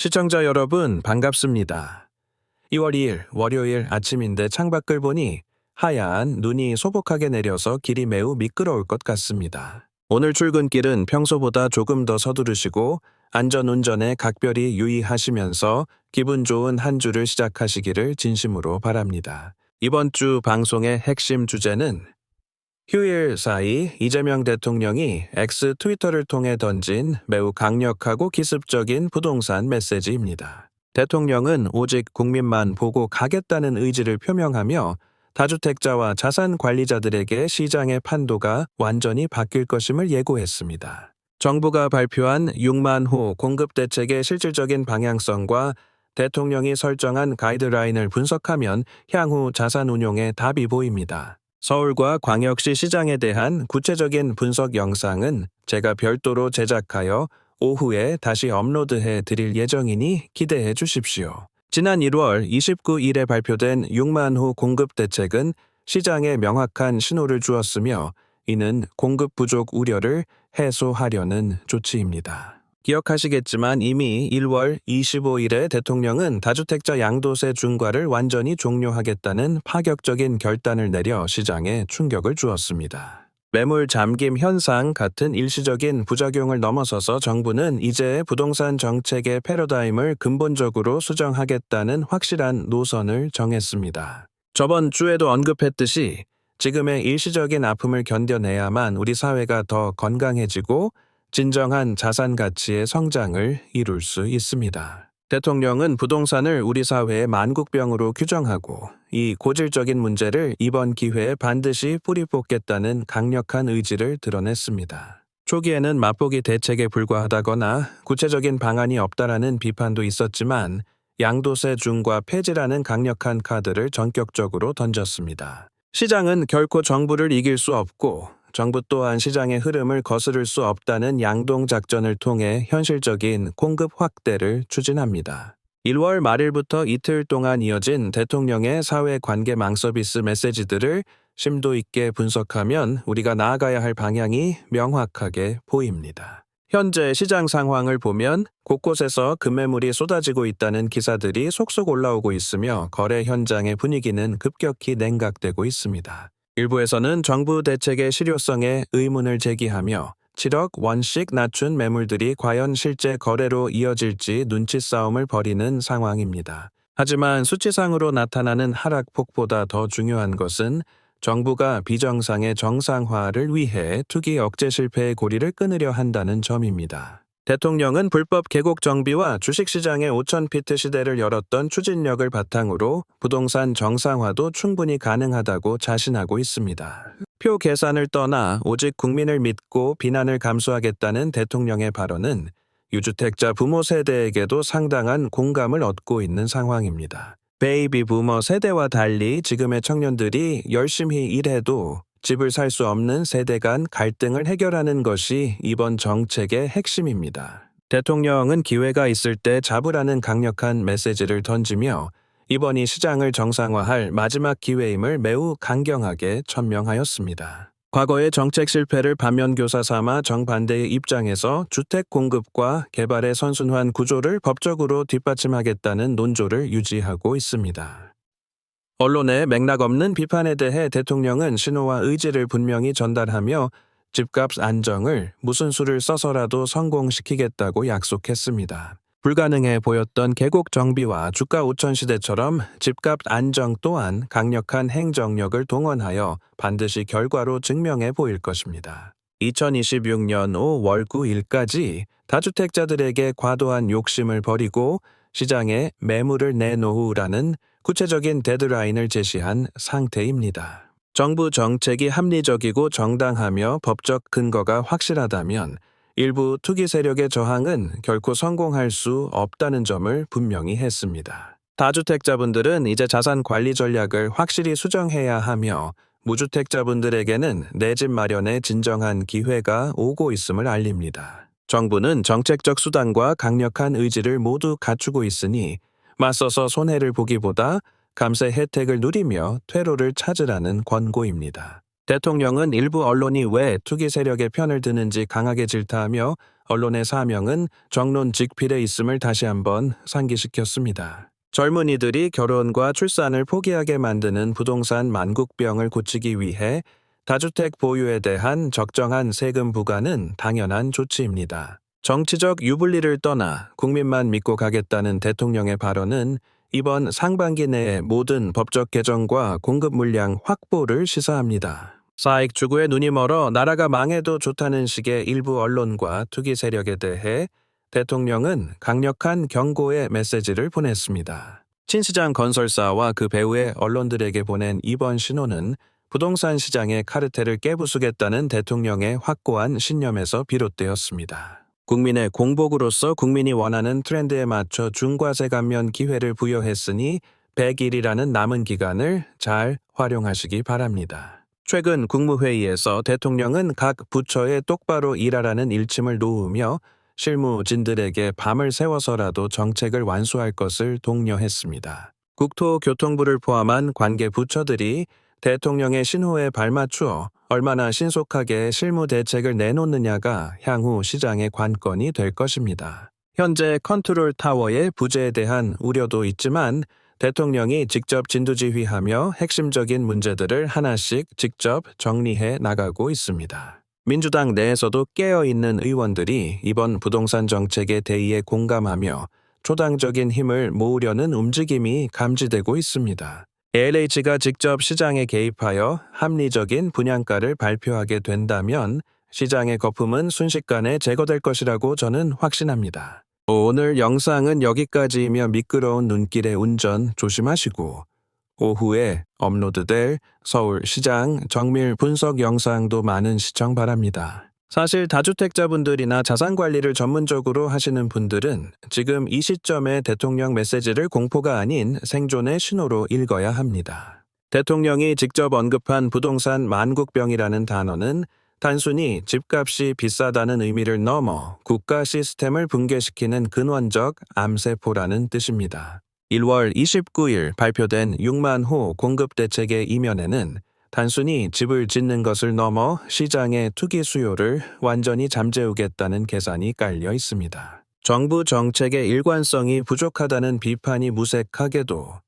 시청자 여러분, 반갑습니다. 2월 2일 월요일 아침인데 창밖을 보니 하얀 눈이 소복하게 내려서 길이 매우 미끄러울 것 같습니다. 오늘 출근길은 평소보다 조금 더 서두르시고 안전운전에 각별히 유의하시면서 기분 좋은 한 주를 시작하시기를 진심으로 바랍니다. 이번 주 방송의 핵심 주제는 휴일 사이 이재명 대통령이 X 트위터를 통해 던진 매우 강력하고 기습적인 부동산 메시지입니다. 대통령은 오직 국민만 보고 가겠다는 의지를 표명하며 다주택자와 자산 관리자들에게 시장의 판도가 완전히 바뀔 것임을 예고했습니다. 정부가 발표한 6만 호 공급 대책의 실질적인 방향성과 대통령이 설정한 가이드라인을 분석하면 향후 자산 운용에 답이 보입니다. 서울과 광역시 시장에 대한 구체적인 분석 영상은 제가 별도로 제작하여 오후에 다시 업로드해 드릴 예정이니 기대해 주십시오. 지난 1월 29일에 발표된 6만 호 공급 대책은 시장에 명확한 신호를 주었으며 이는 공급 부족 우려를 해소하려는 조치입니다. 기억하시겠지만 이미 1월 25일에 대통령은 다주택자 양도세 중과를 완전히 종료하겠다는 파격적인 결단을 내려 시장에 충격을 주었습니다. 매물 잠김 현상 같은 일시적인 부작용을 넘어서서 정부는 이제 부동산 정책의 패러다임을 근본적으로 수정하겠다는 확실한 노선을 정했습니다. 저번 주에도 언급했듯이 지금의 일시적인 아픔을 견뎌내야만 우리 사회가 더 건강해지고 진정한 자산 가치의 성장을 이룰 수 있습니다. 대통령은 부동산을 우리 사회의 만국병으로 규정하고 이 고질적인 문제를 이번 기회에 반드시 뿌리 뽑겠다는 강력한 의지를 드러냈습니다. 초기에는 맛보기 대책에 불과하다거나 구체적인 방안이 없다라는 비판도 있었지만 양도세 중과 폐지라는 강력한 카드를 전격적으로 던졌습니다. 시장은 결코 정부를 이길 수 없고 정부 또한 시장의 흐름을 거스를 수 없다는 양동작전을 통해 현실적인 공급 확대를 추진합니다. 1월 말일부터 이틀 동안 이어진 대통령의 사회관계망 서비스 메시지들을 심도 있게 분석하면 우리가 나아가야 할 방향이 명확하게 보입니다. 현재 시장 상황을 보면 곳곳에서 급매물이 쏟아지고 있다는 기사들이 속속 올라오고 있으며 거래 현장의 분위기는 급격히 냉각되고 있습니다. 일부에서는 정부 대책의 실효성에 의문을 제기하며 7억 원씩 낮춘 매물들이 과연 실제 거래로 이어질지 눈치 싸움을 벌이는 상황입니다. 하지만 수치상으로 나타나는 하락폭보다 더 중요한 것은 정부가 비정상의 정상화를 위해 투기 억제 실패의 고리를 끊으려 한다는 점입니다. 대통령은 불법 계곡 정비와 주식시장의 5,000피트 시대를 열었던 추진력을 바탕으로 부동산 정상화도 충분히 가능하다고 자신하고 있습니다. 표 계산을 떠나 오직 국민을 믿고 비난을 감수하겠다는 대통령의 발언은 유주택자 부모 세대에게도 상당한 공감을 얻고 있는 상황입니다. 베이비 부머 세대와 달리 지금의 청년들이 열심히 일해도 집을 살 수 없는 세대 간 갈등을 해결하는 것이 이번 정책의 핵심입니다. 대통령은 기회가 있을 때 잡으라는 강력한 메시지를 던지며 이번이 시장을 정상화할 마지막 기회임을 매우 강경하게 천명하였습니다. 과거의 정책 실패를 반면교사 삼아 정반대의 입장에서 주택 공급과 개발의 선순환 구조를 법적으로 뒷받침하겠다는 논조를 유지하고 있습니다. 언론의 맥락 없는 비판에 대해 대통령은 신호와 의지를 분명히 전달하며 집값 안정을 무슨 수를 써서라도 성공시키겠다고 약속했습니다. 불가능해 보였던 계곡 정비와 주가 5천 시대처럼 집값 안정 또한 강력한 행정력을 동원하여 반드시 결과로 증명해 보일 것입니다. 2026년 5월 9일까지 다주택자들에게 과도한 욕심을 버리고 시장에 매물을 내놓으라는 구체적인 데드라인을 제시한 상태입니다. 정부 정책이 합리적이고 정당하며 법적 근거가 확실하다면 일부 투기 세력의 저항은 결코 성공할 수 없다는 점을 분명히 했습니다. 다주택자분들은 이제 자산 관리 전략을 확실히 수정해야 하며 무주택자분들에게는 내 집 마련의 진정한 기회가 오고 있음을 알립니다. 정부는 정책적 수단과 강력한 의지를 모두 갖추고 있으니 맞서서 손해를 보기보다 감세 혜택을 누리며 퇴로를 찾으라는 권고입니다. 대통령은 일부 언론이 왜 투기 세력의 편을 드는지 강하게 질타하며 언론의 사명은 정론 직필에 있음을 다시 한번 상기시켰습니다. 젊은이들이 결혼과 출산을 포기하게 만드는 부동산 만국병을 고치기 위해 다주택 보유에 대한 적정한 세금 부과는 당연한 조치입니다. 정치적 유불리를 떠나 국민만 믿고 가겠다는 대통령의 발언은 이번 상반기 내의 모든 법적 개정과 공급 물량 확보를 시사합니다. 사익 추구에 눈이 멀어 나라가 망해도 좋다는 식의 일부 언론과 투기 세력에 대해 대통령은 강력한 경고의 메시지를 보냈습니다. 신시장 건설사와 그 배후의 언론들에게 보낸 이번 신호는 부동산 시장의 카르텔을 깨부수겠다는 대통령의 확고한 신념에서 비롯되었습니다. 국민의 공복으로서 국민이 원하는 트렌드에 맞춰 중과세 감면 기회를 부여했으니 100일이라는 남은 기간을 잘 활용하시기 바랍니다. 최근 국무회의에서 대통령은 각 부처에 똑바로 일하라는 일침을 놓으며 실무진들에게 밤을 새워서라도 정책을 완수할 것을 독려했습니다. 국토교통부를 포함한 관계 부처들이 대통령의 신호에 발맞추어 얼마나 신속하게 실무 대책을 내놓느냐가 향후 시장의 관건이 될 것입니다. 현재 컨트롤 타워의 부재에 대한 우려도 있지만 대통령이 직접 진두지휘하며 핵심적인 문제들을 하나씩 직접 정리해 나가고 있습니다. 민주당 내에서도 깨어있는 의원들이 이번 부동산 정책의 대의에 공감하며 초당적인 힘을 모으려는 움직임이 감지되고 있습니다. ALH가 직접 시장에 개입하여 합리적인 분양가를 발표하게 된다면 시장의 거품은 순식간에 제거될 것이라고 저는 확신합니다. 오늘 영상은 여기까지이며 미끄러운 눈길의 운전 조심하시고 오후에 업로드될 서울시장 정밀 분석 영상도 많은 시청 바랍니다. 사실 다주택자분들이나 자산관리를 전문적으로 하시는 분들은 지금 이 시점에 대통령 메시지를 공포가 아닌 생존의 신호로 읽어야 합니다. 대통령이 직접 언급한 부동산 만국병이라는 단어는 단순히 집값이 비싸다는 의미를 넘어 국가 시스템을 붕괴시키는 근원적 암세포라는 뜻입니다. 1월 29일 발표된 6만 호 공급대책의 이면에는 단순히 집을 짓는 것을 넘어 시장의 투기 수요를 완전히 잠재우겠다는 계산이 깔려 있습니다. 정부 정책의 일관성이 부족하다는 비판이 무색하게도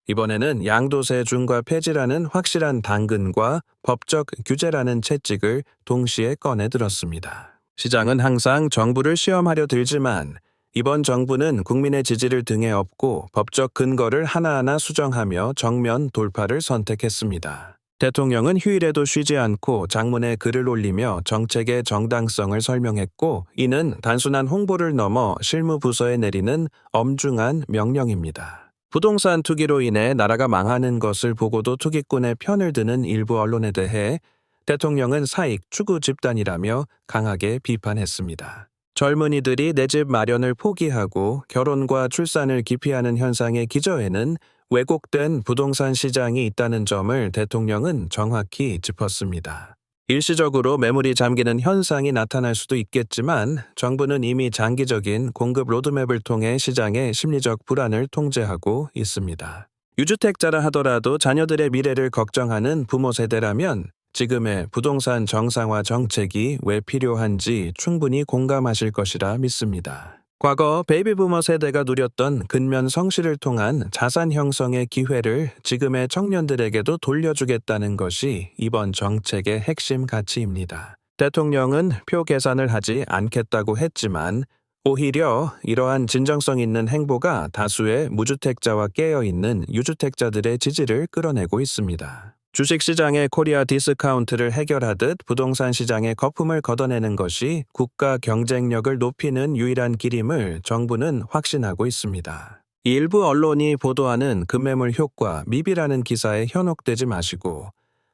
이번에는 양도세 중과 폐지라는 확실한 당근과 법적 규제라는 채찍을 동시에 꺼내들었습니다. 시장은 항상 정부를 시험하려 들지만 이번 정부는 국민의 지지를 등에 업고 법적 근거를 하나하나 수정하며 정면 돌파를 선택했습니다. 대통령은 휴일에도 쉬지 않고 장문에 글을 올리며 정책의 정당성을 설명했고 이는 단순한 홍보를 넘어 실무부서에 내리는 엄중한 명령입니다. 부동산 투기로 인해 나라가 망하는 것을 보고도 투기꾼의 편을 드는 일부 언론에 대해 대통령은 사익 추구 집단이라며 강하게 비판했습니다. 젊은이들이 내 집 마련을 포기하고 결혼과 출산을 기피하는 현상의 기저에는 왜곡된 부동산 시장이 있다는 점을 대통령은 정확히 짚었습니다. 일시적으로 매물이 잠기는 현상이 나타날 수도 있겠지만 정부는 이미 장기적인 공급 로드맵을 통해 시장의 심리적 불안을 통제하고 있습니다. 유주택자라 하더라도 자녀들의 미래를 걱정하는 부모 세대라면 지금의 부동산 정상화 정책이 왜 필요한지 충분히 공감하실 것이라 믿습니다. 과거 베이비부머 세대가 누렸던 근면 성실을 통한 자산 형성의 기회를 지금의 청년들에게도 돌려주겠다는 것이 이번 정책의 핵심 가치입니다. 대통령은 표 계산을 하지 않겠다고 했지만 오히려 이러한 진정성 있는 행보가 다수의 무주택자와 깨어있는 유주택자들의 지지를 끌어내고 있습니다. 주식시장의 코리아 디스카운트를 해결하듯 부동산 시장의 거품을 걷어내는 것이 국가 경쟁력을 높이는 유일한 길임을 정부는 확신하고 있습니다. 일부 언론이 보도하는 급매물 효과 미비라는 기사에 현혹되지 마시고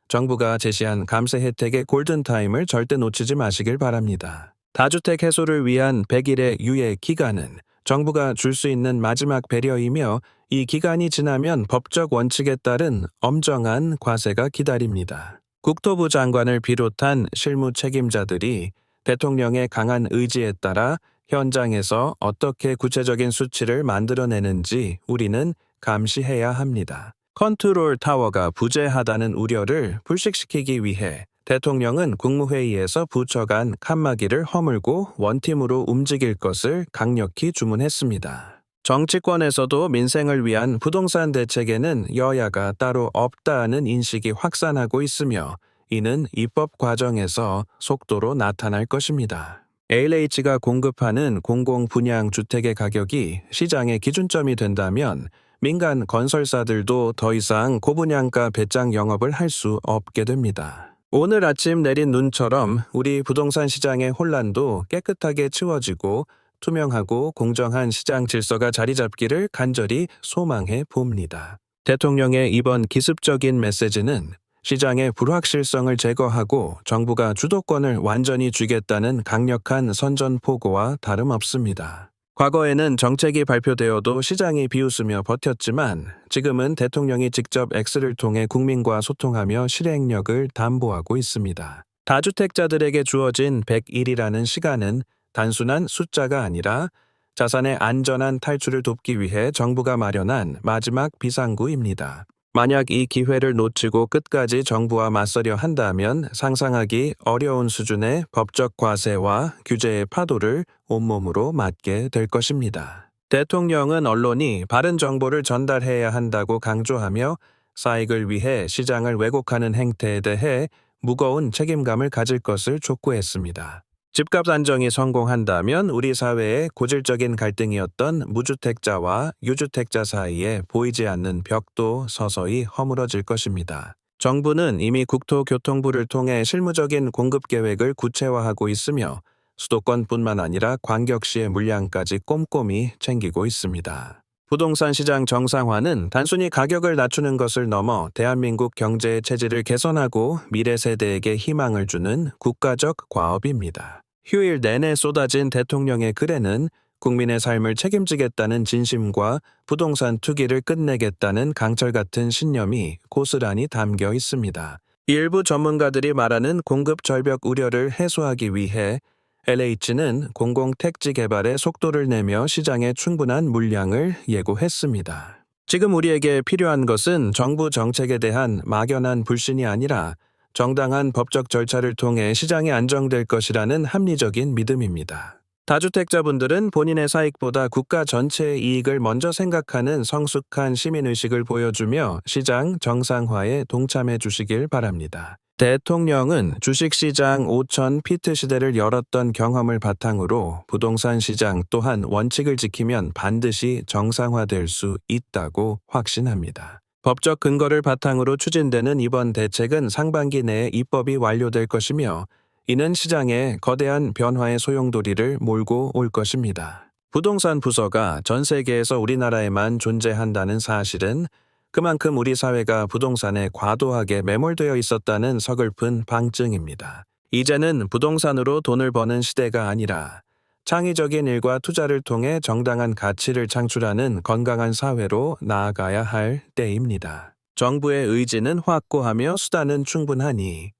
정부가 제시한 감세 혜택의 골든타임을 절대 놓치지 마시길 바랍니다. 다주택 해소를 위한 100일의 유예 기간은 정부가 줄 수 있는 마지막 배려이며 이 기간이 지나면 법적 원칙에 따른 엄정한 과세가 기다립니다. 국토부 장관을 비롯한 실무 책임자들이 대통령의 강한 의지에 따라 현장에서 어떻게 구체적인 수치를 만들어내는지 우리는 감시해야 합니다. 컨트롤 타워가 부재하다는 우려를 불식시키기 위해 대통령은 국무회의에서 부처 간 칸막이를 허물고 원팀으로 움직일 것을 강력히 주문했습니다. 정치권에서도 민생을 위한 부동산 대책에는 여야가 따로 없다는 인식이 확산하고 있으며 이는 입법 과정에서 속도로 나타날 것입니다. ALH가 공급하는 공공분양 주택의 가격이 시장의 기준점이 된다면 민간 건설사들도 더 이상 고분양가 배짱 영업을 할 수 없게 됩니다. 오늘 아침 내린 눈처럼 우리 부동산 시장의 혼란도 깨끗하게 치워지고 투명하고 공정한 시장 질서가 자리 잡기를 간절히 소망해 봅니다. 대통령의 이번 기습적인 메시지는 시장의 불확실성을 제거하고 정부가 주도권을 완전히 쥐겠다는 강력한 선전포고와 다름없습니다. 과거에는 정책이 발표되어도 시장이 비웃으며 버텼지만 지금은 대통령이 직접 X를 통해 국민과 소통하며 실행력을 담보하고 있습니다. 다주택자들에게 주어진 100일이라는 시간은 단순한 숫자가 아니라 자산의 안전한 탈출을 돕기 위해 정부가 마련한 마지막 비상구입니다. 만약 이 기회를 놓치고 끝까지 정부와 맞서려 한다면 상상하기 어려운 수준의 법적 과세와 규제의 파도를 온몸으로 맞게 될 것입니다. 대통령은 언론이 바른 정보를 전달해야 한다고 강조하며 사익을 위해 시장을 왜곡하는 행태에 대해 무거운 책임감을 가질 것을 촉구했습니다. 집값 안정이 성공한다면 우리 사회의 고질적인 갈등이었던 무주택자와 유주택자 사이에 보이지 않는 벽도 서서히 허물어질 것입니다. 정부는 이미 국토교통부를 통해 실무적인 공급 계획을 구체화하고 있으며 수도권뿐만 아니라 광역시의 물량까지 꼼꼼히 챙기고 있습니다. 부동산 시장 정상화는 단순히 가격을 낮추는 것을 넘어 대한민국 경제의 체질을 개선하고 미래 세대에게 희망을 주는 국가적 과업입니다. 휴일 내내 쏟아진 대통령의 글에는 국민의 삶을 책임지겠다는 진심과 부동산 투기를 끝내겠다는 강철 같은 신념이 고스란히 담겨 있습니다. 일부 전문가들이 말하는 공급 절벽 우려를 해소하기 위해 LH는 공공택지 개발에 속도를 내며 시장에 충분한 물량을 예고했습니다. 지금 우리에게 필요한 것은 정부 정책에 대한 막연한 불신이 아니라 정당한 법적 절차를 통해 시장이 안정될 것이라는 합리적인 믿음입니다. 다주택자분들은 본인의 사익보다 국가 전체의 이익을 먼저 생각하는 성숙한 시민의식을 보여주며 시장 정상화에 동참해 주시길 바랍니다. 대통령은 주식시장 5천 피트 시대를 열었던 경험을 바탕으로 부동산 시장 또한 원칙을 지키면 반드시 정상화될 수 있다고 확신합니다. 법적 근거를 바탕으로 추진되는 이번 대책은 상반기 내에 입법이 완료될 것이며 이는 시장에 거대한 변화의 소용돌이를 몰고 올 것입니다. 부동산 부서가 전 세계에서 우리나라에만 존재한다는 사실은 그만큼 우리 사회가 부동산에 과도하게 매몰되어 있었다는 서글픈 방증입니다. 이제는 부동산으로 돈을 버는 시대가 아니라 창의적인 일과 투자를 통해 정당한 가치를 창출하는 건강한 사회로 나아가야 할 때입니다. 정부의 의지는 확고하며 수단은 충분하니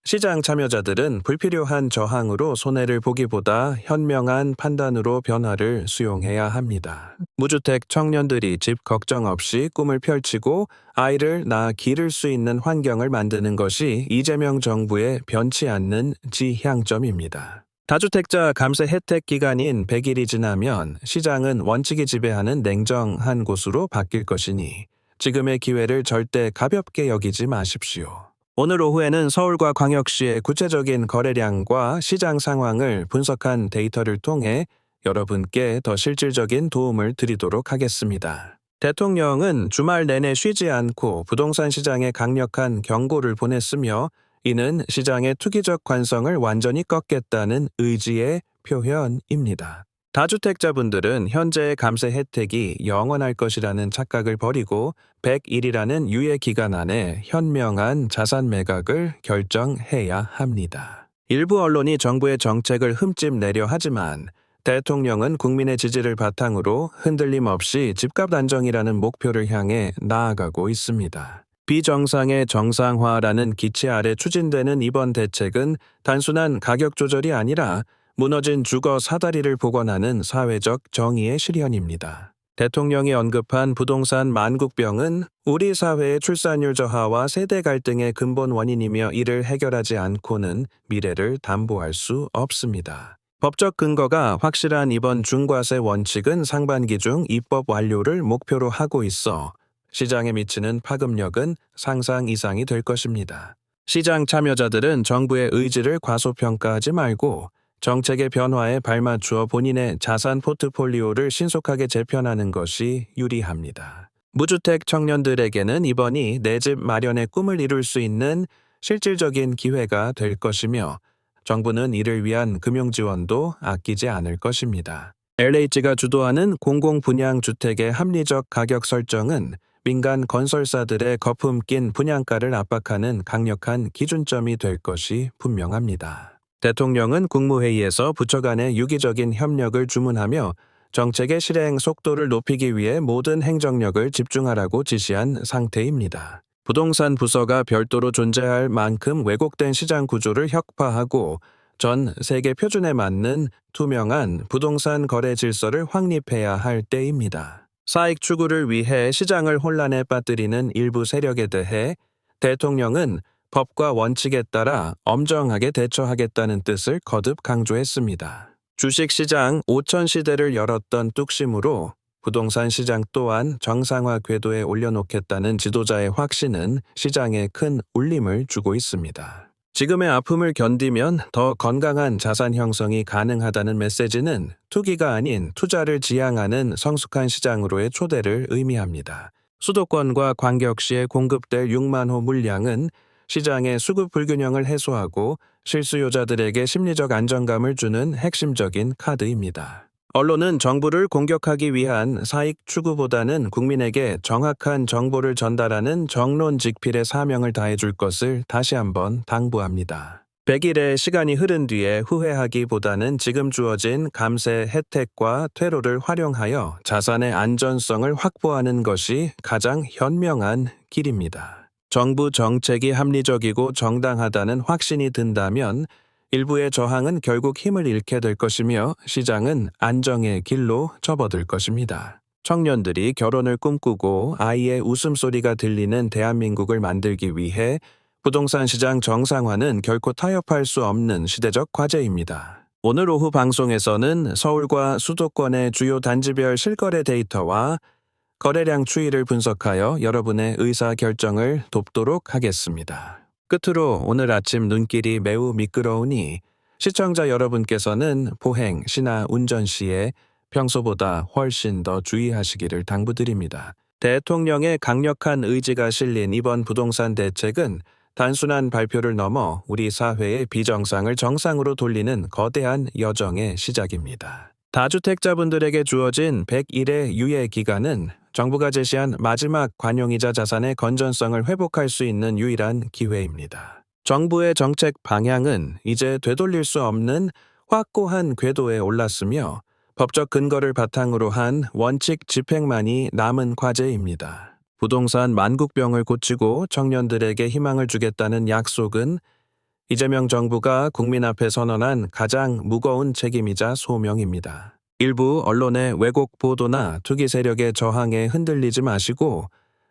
시장 참여자들은 불필요한 저항으로 손해를 보기보다 현명한 판단으로 변화를 수용해야 합니다. 무주택 청년들이 집 걱정 없이 꿈을 펼치고 아이를 낳아 기를 수 있는 환경을 만드는 것이 이재명 정부의 변치 않는 지향점입니다. 다주택자 감세 혜택 기간인 100일이 지나면 시장은 원칙이 지배하는 냉정한 곳으로 바뀔 것이니 지금의 기회를 절대 가볍게 여기지 마십시오. 오늘 오후에는 서울과 광역시의 구체적인 거래량과 시장 상황을 분석한 데이터를 통해 여러분께 더 실질적인 도움을 드리도록 하겠습니다. 대통령은 주말 내내 쉬지 않고 부동산 시장에 강력한 경고를 보냈으며 이는 시장의 투기적 관성을 완전히 꺾겠다는 의지의 표현입니다. 다주택자분들은 현재의 감세 혜택이 영원할 것이라는 착각을 버리고 100일이라는 유예 기간 안에 현명한 자산 매각을 결정해야 합니다. 일부 언론이 정부의 정책을 흠집 내려 하지만 대통령은 국민의 지지를 바탕으로 흔들림 없이 집값 안정이라는 목표를 향해 나아가고 있습니다. 비정상의 정상화라는 기치 아래 추진되는 이번 대책은 단순한 가격 조절이 아니라 무너진 주거 사다리를 복원하는 사회적 정의의 실현입니다. 대통령이 언급한 부동산 만국병은 우리 사회의 출산율 저하와 세대 갈등의 근본 원인이며 이를 해결하지 않고는 미래를 담보할 수 없습니다. 법적 근거가 확실한 이번 중과세 원칙은 상반기 중 입법 완료를 목표로 하고 있어 시장에 미치는 파급력은 상상 이상이 될 것입니다. 시장 참여자들은 정부의 의지를 과소평가하지 말고 정책의 변화에 발맞추어 본인의 자산 포트폴리오를 신속하게 재편하는 것이 유리합니다. 무주택 청년들에게는 이번이 내 집 마련의 꿈을 이룰 수 있는 실질적인 기회가 될 것이며 정부는 이를 위한 금융 지원도 아끼지 않을 것입니다. LH가 주도하는 공공분양주택의 합리적 가격 설정은 민간 건설사들의 거품 낀 분양가를 압박하는 강력한 기준점이 될 것이 분명합니다. 대통령은 국무회의에서 부처 간의 유기적인 협력을 주문하며 정책의 실행 속도를 높이기 위해 모든 행정력을 집중하라고 지시한 상태입니다. 부동산 부서가 별도로 존재할 만큼 왜곡된 시장 구조를 혁파하고 전 세계 표준에 맞는 투명한 부동산 거래 질서를 확립해야 할 때입니다. 사익 추구를 위해 시장을 혼란에 빠뜨리는 일부 세력에 대해 대통령은 법과 원칙에 따라 엄정하게 대처하겠다는 뜻을 거듭 강조했습니다. 주식시장 5천 시대를 열었던 뚝심으로 부동산 시장 또한 정상화 궤도에 올려놓겠다는 지도자의 확신은 시장에 큰 울림을 주고 있습니다. 지금의 아픔을 견디면 더 건강한 자산 형성이 가능하다는 메시지는 투기가 아닌 투자를 지향하는 성숙한 시장으로의 초대를 의미합니다. 수도권과 광역시에 공급될 6만 호 물량은 시장의 수급 불균형을 해소하고 실수요자들에게 심리적 안정감을 주는 핵심적인 카드입니다. 언론은 정부를 공격하기 위한 사익 추구보다는 국민에게 정확한 정보를 전달하는 정론직필의 사명을 다해줄 것을 다시 한번 당부합니다. 100일의 시간이 흐른 뒤에 후회하기보다는 지금 주어진 감세 혜택과 퇴로를 활용하여 자산의 안전성을 확보하는 것이 가장 현명한 길입니다. 정부 정책이 합리적이고 정당하다는 확신이 든다면 일부의 저항은 결국 힘을 잃게 될 것이며 시장은 안정의 길로 접어들 것입니다. 청년들이 결혼을 꿈꾸고 아이의 웃음소리가 들리는 대한민국을 만들기 위해 부동산 시장 정상화는 결코 타협할 수 없는 시대적 과제입니다. 오늘 오후 방송에서는 서울과 수도권의 주요 단지별 실거래 데이터와 거래량 추이를 분석하여 여러분의 의사결정을 돕도록 하겠습니다. 끝으로 오늘 아침 눈길이 매우 미끄러우니 시청자 여러분께서는 보행, 시나 운전 시에 평소보다 훨씬 더 주의하시기를 당부드립니다. 대통령의 강력한 의지가 실린 이번 부동산 대책은 단순한 발표를 넘어 우리 사회의 비정상을 정상으로 돌리는 거대한 여정의 시작입니다. 다주택자분들에게 주어진 100일의 유예 기간은 정부가 제시한 마지막 관용이자 자산의 건전성을 회복할 수 있는 유일한 기회입니다. 정부의 정책 방향은 이제 되돌릴 수 없는 확고한 궤도에 올랐으며 법적 근거를 바탕으로 한 원칙 집행만이 남은 과제입니다. 부동산 만국병을 고치고 청년들에게 희망을 주겠다는 약속은 이재명 정부가 국민 앞에 선언한 가장 무거운 책임이자 소명입니다. 일부 언론의 왜곡 보도나 투기 세력의 저항에 흔들리지 마시고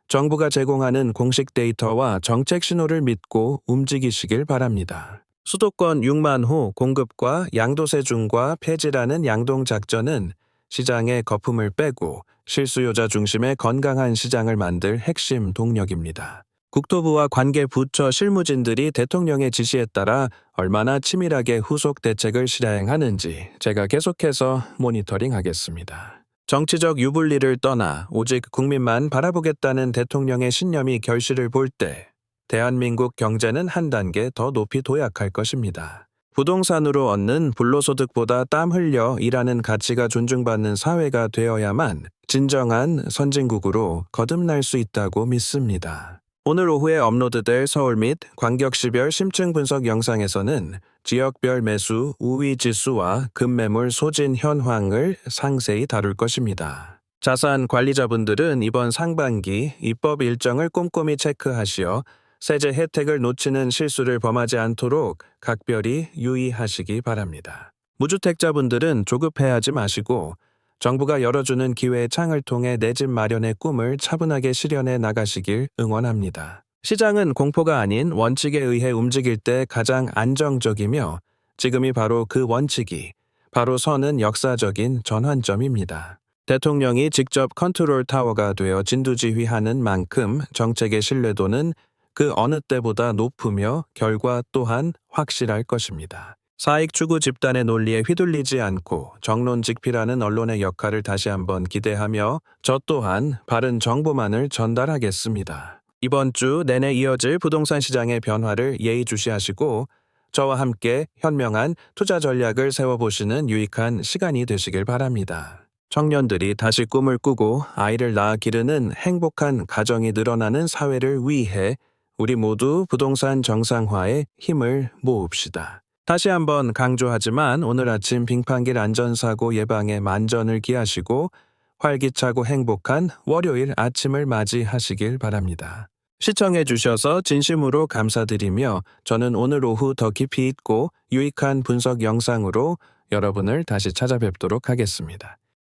정부가 제공하는 공식 데이터와 정책 신호를 믿고 움직이시길 바랍니다. 수도권 6만 호 공급과 양도세 중과 폐지라는 양동 작전은 시장의 거품을 빼고 실수요자 중심의 건강한 시장을 만들 핵심 동력입니다. 국토부와 관계 부처 실무진들이 대통령의 지시에 따라 얼마나 치밀하게 후속 대책을 실행하는지 제가 계속해서 모니터링하겠습니다. 정치적 유불리를 떠나 오직 국민만 바라보겠다는 대통령의 신념이 결실을 볼 때 대한민국 경제는 한 단계 더 높이 도약할 것입니다. 부동산으로 얻는 불로소득보다 땀 흘려 일하는 가치가 존중받는 사회가 되어야만 진정한 선진국으로 거듭날 수 있다고 믿습니다. 오늘 오후에 업로드될 서울 및 광역시별 심층 분석 영상에서는 지역별 매수 우위 지수와 급매물 소진 현황을 상세히 다룰 것입니다. 자산 관리자분들은 이번 상반기 입법 일정을 꼼꼼히 체크하시어 세제 혜택을 놓치는 실수를 범하지 않도록 각별히 유의하시기 바랍니다. 무주택자분들은 조급해하지 마시고 정부가 열어주는 기회의 창을 통해 내 집 마련의 꿈을 차분하게 실현해 나가시길 응원합니다. 시장은 공포가 아닌 원칙에 의해 움직일 때 가장 안정적이며 지금이 바로 그 원칙이 바로 서는 역사적인 전환점입니다. 대통령이 직접 컨트롤 타워가 되어 진두지휘하는 만큼 정책의 신뢰도는 그 어느 때보다 높으며 결과 또한 확실할 것입니다. 사익 추구 집단의 논리에 휘둘리지 않고 정론직필하는 언론의 역할을 다시 한번 기대하며 저 또한 바른 정보만을 전달하겠습니다. 이번 주 내내 이어질 부동산 시장의 변화를 예의주시하시고 저와 함께 현명한 투자 전략을 세워보시는 유익한 시간이 되시길 바랍니다. 청년들이 다시 꿈을 꾸고 아이를 낳아 기르는 행복한 가정이 늘어나는 사회를 위해 우리 모두 부동산 정상화에 힘을 모읍시다. 다시 한번 강조하지만 오늘 아침 빙판길 안전사고 예방에 만전을 기하시고 활기차고 행복한 월요일 아침을 맞이하시길 바랍니다. 시청해 주셔서 진심으로 감사드리며 저는 오늘 오후 더 깊이 있고 유익한 분석 영상으로 여러분을 다시 찾아뵙도록 하겠습니다.